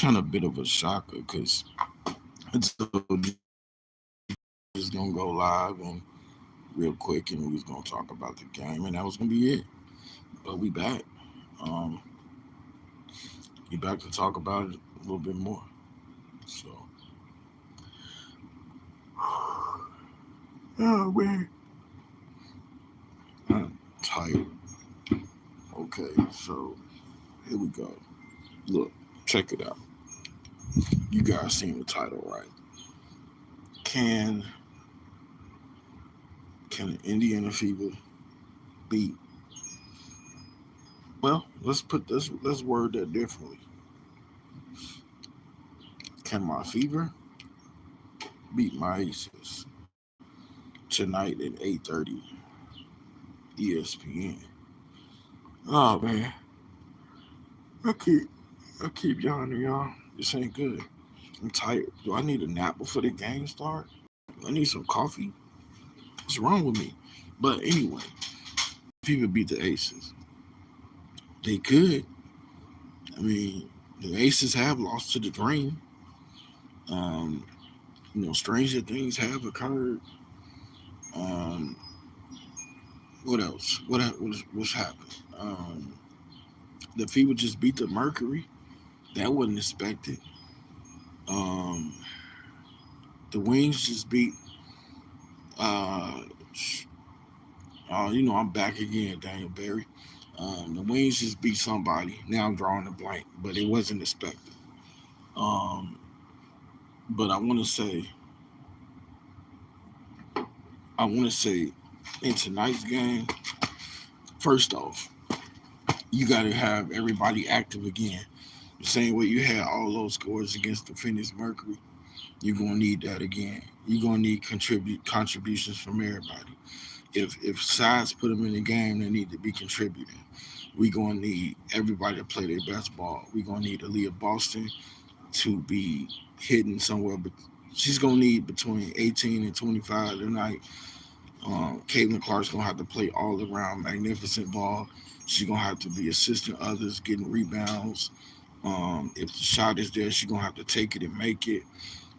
kind of bit of a shocker because it's just gonna go live and real quick, and we was gonna talk about the game, and that was gonna be it. But we back. Um, we back to talk about it a little bit more. So, oh man, I'm tired. Okay, so here we go. Look, check it out. You guys seen the title, right? Can can the Indiana Fever beat? Well, let's word that differently. Can my Fever beat my Aces tonight at 8:30 ESPN? Oh man, I keep I keep yawning, y'all. This ain't good. I'm tired. Do I need a nap before the game start? I need some coffee. What's wrong with me? But anyway, Fever beat the Aces. They could. I mean, the Aces have lost to the Dream. Um, stranger things have occurred. Um, what else? What's happened? The Fever just beat the Mercury. That wasn't expected. Um, the Wings just beat. Uh, I'm back again, Daniel Barry. The Wings just beat somebody. Now I'm drawing a blank, but it wasn't expected. Um, but I want to say, in tonight's game, first off, you got to have everybody active again. The same way you had all those scores against the Phoenix Mercury, you're gonna need that again. You're gonna need contributions from everybody. If sides put them in the game, they need to be contributing. We're gonna need everybody to play their best ball. We're gonna need Aaliyah Boston to be hitting somewhere, but she's gonna need between 18 and 25 tonight. Caitlin Clark's gonna have to play all around magnificent ball. She's gonna have to be assisting others, getting rebounds. If the shot is there, she's gonna have to take it and make it.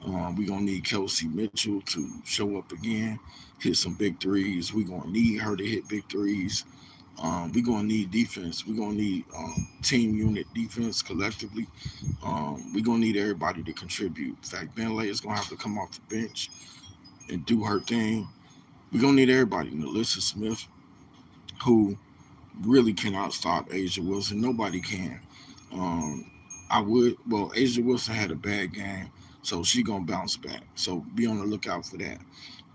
We're gonna need Kelsey Mitchell to show up again, hit some big threes. We're gonna need her to hit big threes. We're gonna need defense. We're gonna need team unit defense collectively. We're gonna need everybody to contribute. In fact, Benlay is gonna have to come off the bench and do her thing. We're gonna need everybody. Melissa Smith, who really cannot stop Asia Wilson. Nobody can. Um, Asia Wilson had a bad game, so she gonna bounce back. So be on the lookout for that.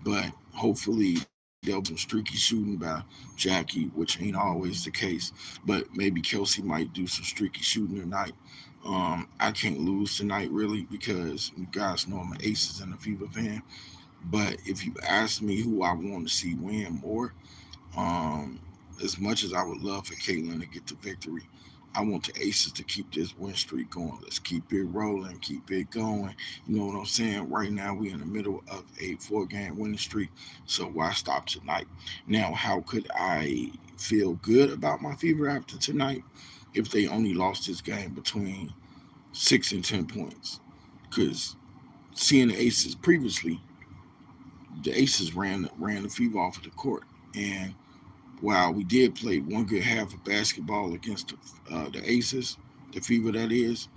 But hopefully there'll be some streaky shooting by Jackie, which ain't always the case. But maybe Kelsey might do some streaky shooting tonight. I can't lose tonight really because you guys know I'm an Aces and a Fever fan. But if you ask me who I want to see win more, um, as much as I would love for Caitlin to get the victory, I want the Aces to keep this win streak going. Let's keep it rolling, keep it going. You know what I'm saying? Right now, we're in the middle of a 4 game winning streak, so why stop tonight? Now, how could I feel good about my Fever after tonight if they only lost this game between 6 and 10 points? Because seeing the Aces previously, the Aces ran the Fever off of the court, and while we did play one good half of basketball against the Aces, the Fever that is,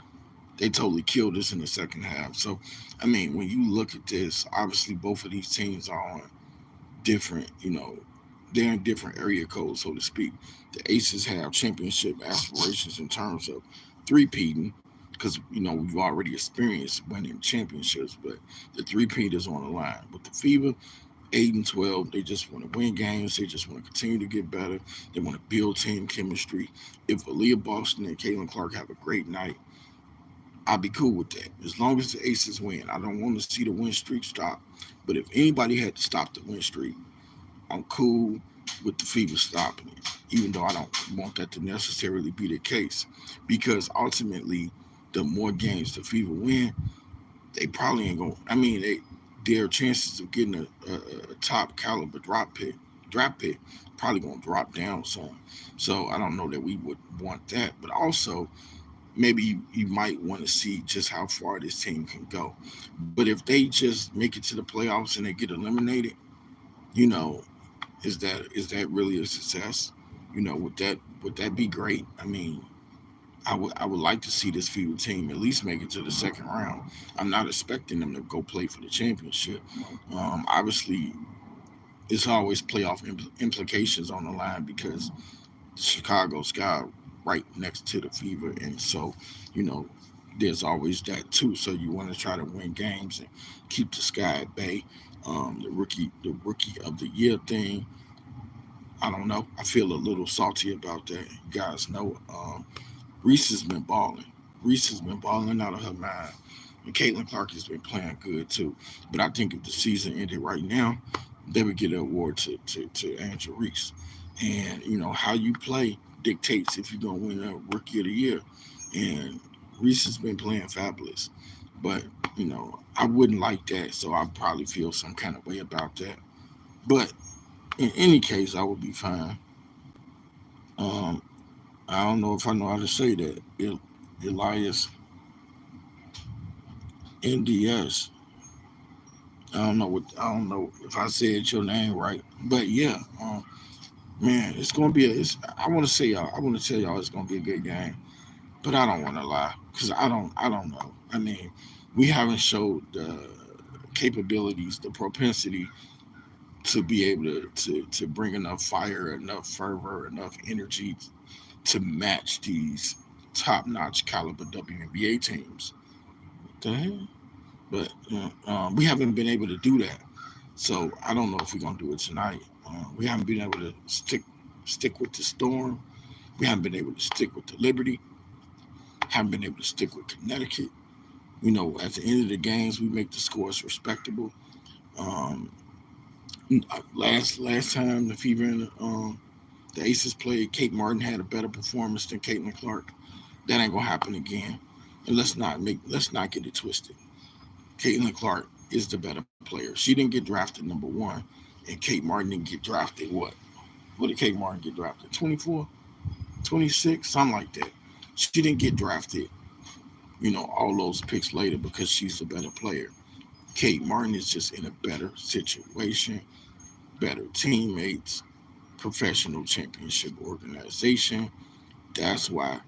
they totally killed us in the second half. So, I mean, when you look at this, obviously both of these teams are on different, they're in different area codes, so to speak. The Aces have championship aspirations in terms of three-peating, because, we've already experienced winning championships, but the three-peat is on the line. With the Fever, 8 and 12. They just want to win games. They just want to continue to get better. They want to build team chemistry. If Aaliyah Boston and Caitlin Clark have a great night, I'll be cool with that. As long as the Aces win, I don't want to see the win streak stop. But if anybody had to stop the win streak, I'm cool with the Fever stopping it, even though I don't want that to necessarily be the case. Because ultimately, the more games the Fever win, they probably ain't going. I mean, their chances of getting a top caliber draft pick, probably gonna drop down some. So I don't know that we would want that. But also, maybe you might want to see just how far this team can go. But if they just make it to the playoffs and they get eliminated, you know, is that really a success? Would that be great? I mean, I would like to see this FIBA team at least make it to the second round. I'm not expecting them to go play for the championship. Obviously, it's always playoff implications on the line because Chicago Sky right next to the Fever, and so you know there's always that too. So you want to try to win games and keep the Sky at bay. The rookie of the year thing, I don't know. I feel a little salty about that. You guys know, Reese has been balling. Reese has been balling out of her mind. And Caitlin Clark has been playing good too. But I think if the season ended right now, they would get an award to Angel Reese. And, how you play dictates if you're going to win a Rookie of the Year. And Reese has been playing fabulous. But, I wouldn't like that. So I'd probably feel some kind of way about that. But in any case, I would be fine. Um, I don't know if I know how to say that. Elias NDS. I don't know if I said your name right, but yeah, man, it's gonna be. I want to say y'all. I want to tell y'all it's gonna be a good game, but I don't want to lie because I don't know. I mean, we haven't showed the capabilities, the propensity to be able to bring enough fire, enough fervor, enough energy to match these top notch caliber WNBA teams. What the hell? But we haven't been able to do that. So I don't know if we're gonna do it tonight. We haven't been able to stick with the Storm. We haven't been able to stick with the Liberty. Haven't been able to stick with Connecticut. At the end of the games, we make the scores respectable. Um, last time the Fever and the Aces played, Kate Martin had a better performance than Caitlin Clark. That ain't gonna happen again. And let's not get it twisted. Caitlin Clark is the better player. She didn't get drafted number one, and Kate Martin didn't get drafted what? What did Kate Martin get drafted? 24, 26, something like that. She didn't get drafted, all those picks later because she's a better player. Kate Martin is just in a better situation, better teammates, professional championship organization. That's why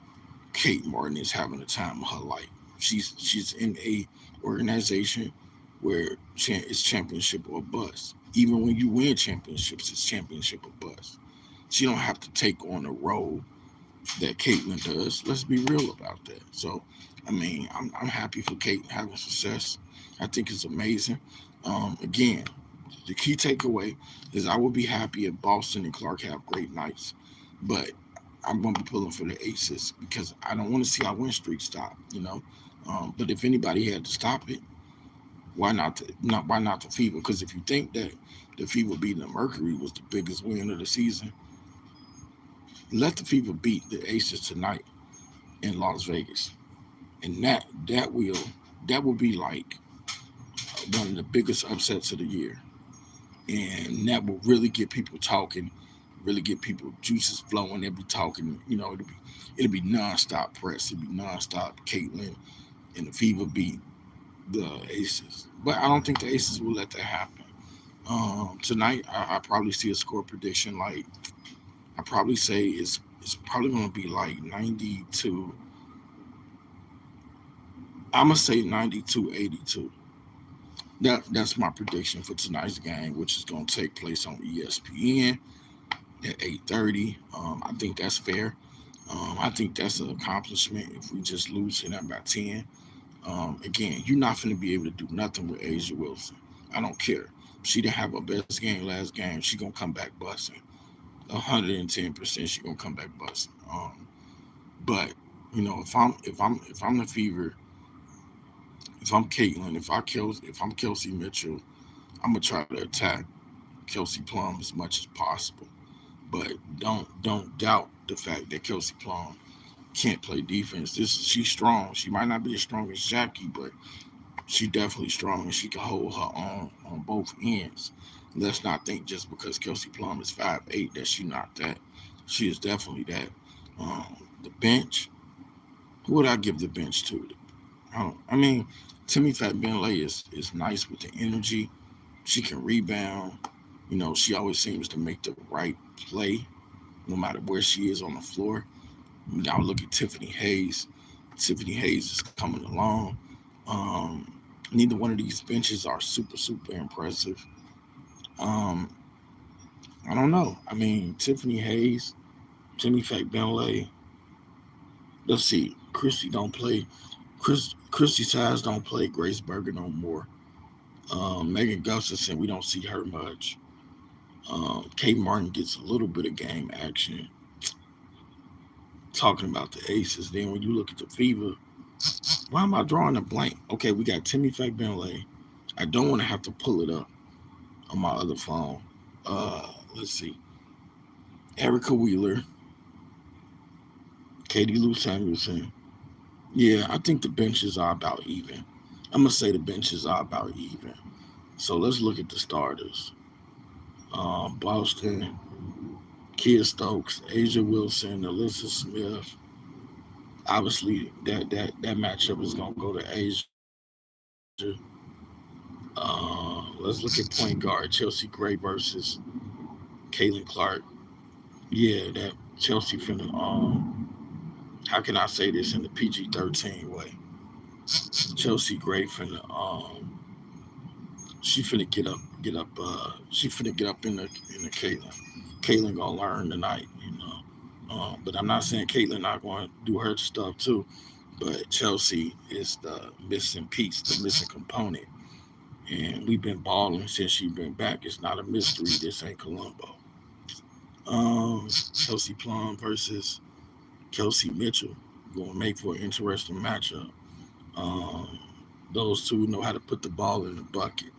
Kate Martin is having the time of her life. She's in a organization where it's championship or bust. Even when you win championships, it's championship or bust. She don't have to take on a role that Caitlin does. Let's be real about that. So, I mean, I'm happy for Kate having success. I think it's amazing. Again, the key takeaway is I would be happy if Boston and Clark have great nights, but I'm going to be pulling for the Aces because I don't want to see our win streak stop. But if anybody had to stop it, why not the Fever? Because if you think that the Fever beating the Mercury was the biggest win of the season, let the Fever beat the Aces tonight in Las Vegas, and that will be like one of the biggest upsets of the year, and that will really get people talking, really get people juices flowing. They'll be talking, it'll be nonstop press, it'll be nonstop Caitlin and the Fever beat the Aces. But I don't think the Aces will let that happen. Tonight, I probably see a score prediction like I probably say it's probably going to be like 92. I'm gonna say 92-82. That's my prediction for tonight's game, which is going to take place on ESPN at 8:30. I think that's fair. I think that's an accomplishment if we just lose it by 10. Again, you're not going to be able to do nothing with Asia Wilson. I don't care. She didn't have her best game last game. She gonna come back busting. 110% she gonna come back busting. But if I'm the Fever, if I'm Caitlin, if I'm Kelsey Mitchell, I'm gonna try to attack Kelsey Plum as much as possible. But don't doubt the fact that Kelsey Plum can't play defense. She's strong. She might not be as strong as Jackie, but she definitely strong and she can hold her own on both ends. Let's not think just because Kelsey Plum is 5'8" that she not that. She is definitely that. The bench, Who would I give the bench to? I mean, Timmy Fat Bentley is nice with the energy. She can rebound. She always seems to make the right play, no matter where she is on the floor. Now look at Tiffany Hayes. Tiffany Hayes is coming along. Um, Neither one of these benches are super impressive. Um, I don't know. I mean, Tiffany Hayes, Timmy Fat Bentley. Let's see. Christy don't play. Christy Size don't play. Grace Berger no more. Megan Gustafson, we don't see her much. Kate Martin gets a little bit of game action. Talking about the Aces, then when you look at the Fever, why am I drawing a blank? Okay, we got Timmy Bentley. I don't want to have to pull it up on my other phone. Let's see. Erica Wheeler, Katie Lou Samuelson. Yeah, I think the benches are about even. I'm gonna say the benches are about even. So let's look at the starters. Boston, Kia Stokes, Asia Wilson, Alyssa Smith. Obviously, that matchup is gonna go to Asia. Let's look at point guard Chelsea Gray versus Caitlin Clark. Yeah, that Chelsea finna. How can I say this in the PG-13 way? Chelsea Gray finna. She finna get up. She finna get up in the Caitlin. Caitlin gonna learn tonight. But I'm not saying Caitlin not going to do her stuff too. But Chelsea is the missing piece, the missing component. And we've been balling since she's been back. It's not a mystery. This ain't Colombo. Chelsea Plum versus Kelsey Mitchell going to make for an interesting matchup. Um, those two know how to put the ball in the bucket.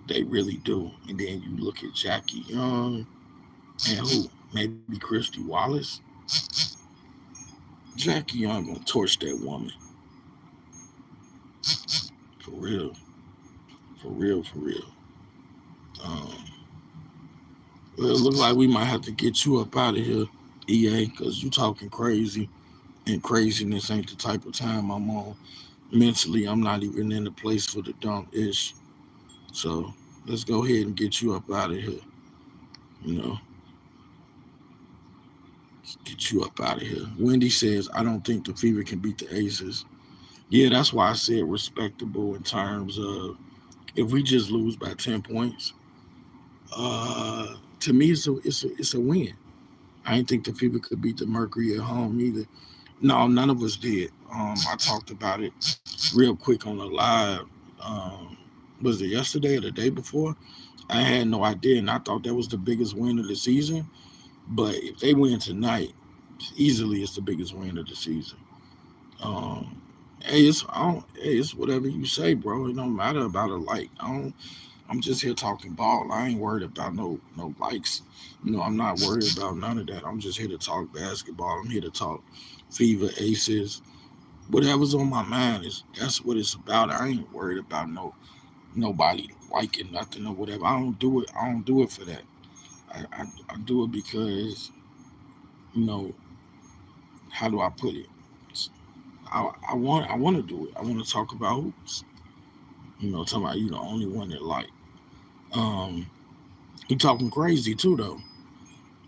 They really do. And then you look at Jackie Young and who? Maybe Christy Wallace. Jackie Young gonna torch that woman for real, for real. Um, well, it looks like we might have to get you up out of here, EA, because you talking crazy, and craziness ain't the type of time I'm on. Mentally, I'm not even in the place for the dump ish. So let's go ahead and get you up out of here. You know, let's get you up out of here. Wendy says, I don't think the Fever can beat the Aces. Yeah, that's why I said respectable in terms of if we just lose by 10 points, to me it's a win. I didn't think the Fever could beat the Mercury at home either. No, none of us did. I talked about it real quick on the live. Um, was it yesterday or the day before? I had no idea, and I thought that was the biggest win of the season. But if they win tonight, easily it's the biggest win of the season. Um, hey, it's whatever you say, bro. It don't matter about a like. I'm just here talking ball. I ain't worried about no likes. I'm not worried about none of that. I'm just here to talk basketball. I'm here to talk Fever Aces. Whatever's on my mind is that's what it's about. I ain't worried about nobody liking nothing or whatever. I don't do it. I don't do it for that. I do it because you know how do I put it? I want to do it. I want to talk about hoops. Talking about you the only one that like. Um, he talking crazy too though.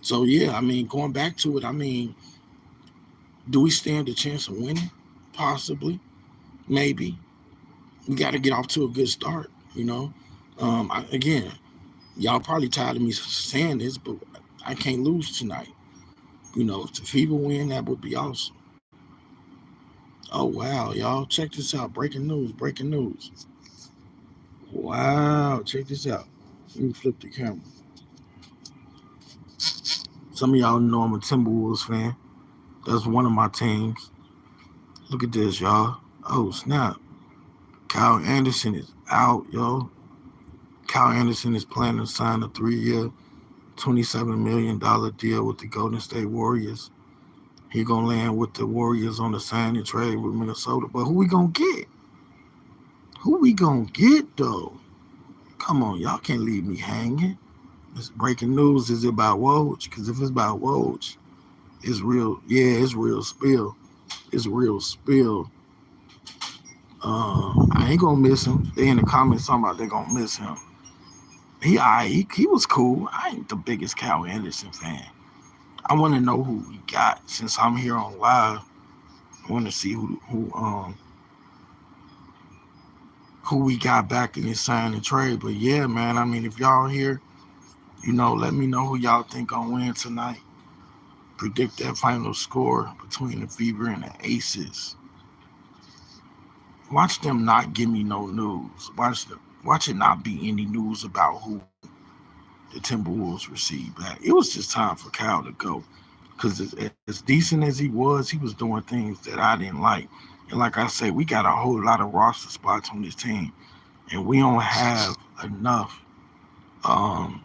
So yeah, I mean, going back to it, I mean, do we stand a chance of winning? Possibly, maybe. We got to get off to a good start. Again, y'all probably tired of me saying this, but I can't lose tonight. If the Fever win, that would be awesome. Oh wow, y'all, check this out. Breaking news, breaking news. Wow, check this out. Let me flip the camera. Some of y'all know I'm a Timberwolves fan. That's one of my teams. Look at this, y'all. Oh, snap. Kyle Anderson is out, yo. Kyle Anderson is planning to sign a 3-year, $27 million deal with the Golden State Warriors. He gonna land with the Warriors on the signing trade with Minnesota. But who we gonna get? Who we gonna get though? Come on, y'all can't leave me hanging. This breaking news is it about Woj? Because if it's about Woj, it's real. Yeah, it's real spill. It's real spill. I ain't gonna miss him. They in the comments talking about they gonna miss him. He was cool. I ain't the biggest Cal Anderson fan. I want to know who we got since I'm here on live. I want to see who we got back in this sign and trade. But yeah, man. I mean, if y'all here, let me know who y'all think gonna win tonight. Predict that final score between the Fever and the Aces. Watch them not give me no news. Watch it not be any news about who the Timberwolves received back. It was just time for Cal to go. Because as decent as he was doing things that I didn't like. And like I said, we got a whole lot of roster spots on this team. And we don't have enough. Um,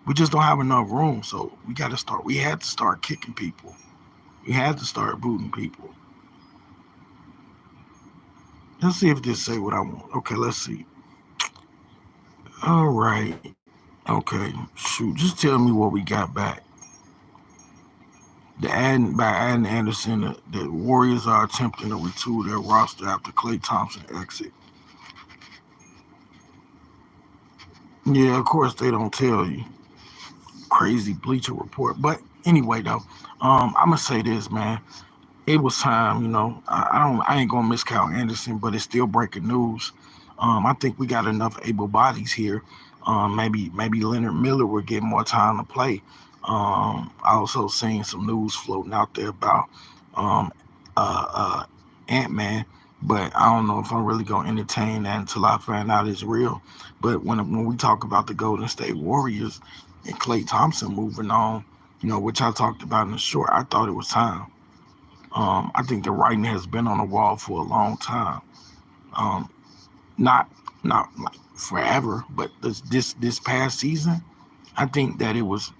we just don't have enough room. So we had to start kicking people. We had to start booting people. Let's see if this say what I want. Okay, let's see. All right. Okay. Shoot. Just tell me what we got back. By adding Anderson, the Warriors are attempting to retool their roster after Klay Thompson exit. Yeah, of course they don't tell you. Crazy Bleacher Report. But anyway, though, I'm gonna say this, man. It was time. I ain't gonna miss Cal Anderson, but it's still breaking news. I think we got enough able bodies here. Maybe Leonard Miller will get more time to play. I also seen some news floating out there about um, Ant Man, but I don't know if I'm really gonna entertain that until I find out it's real. But when we talk about the Golden State Warriors and Klay Thompson moving on, which I talked about in the short, I thought it was time. I think the writing has been on the wall for a long time. Um, not not like forever, but this past season, I think that it was,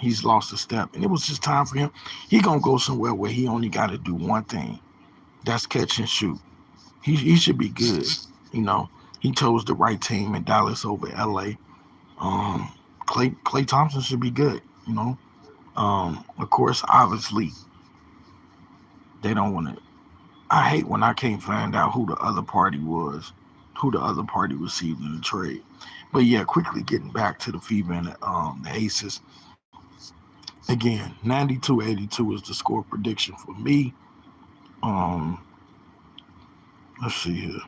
he's lost a step, and it was just time for him. He gonna go somewhere where he only got to do one thing. That's catch and shoot. He should be good. You know, he chose the right team in Dallas over LA. Um, Klay Thompson should be good. Of course, obviously they don't want to. I hate when I can't find out who the other party was, who the other party received in the trade. But yeah, quickly getting back to the Fever and the Aces. Again, 92-82 is the score prediction for me. Um, let's see here.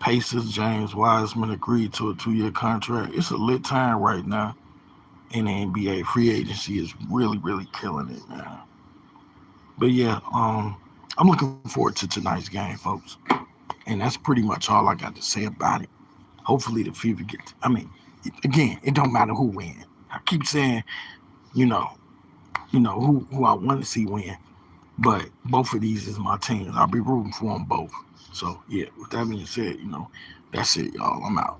Pacers, James Wiseman agreed to a 2-year contract. It's a lit time right now in the NBA. Free agency is really, really killing it, man. But yeah, I'm looking forward to tonight's game, folks. And that's pretty much all I got to say about it. Hopefully the Fever get. Again, it don't matter who wins. I keep saying, you know, who I want to see win, but both of these is my teams. I'll be rooting for them both. So yeah, with that being said, that's it, y'all. I'm out.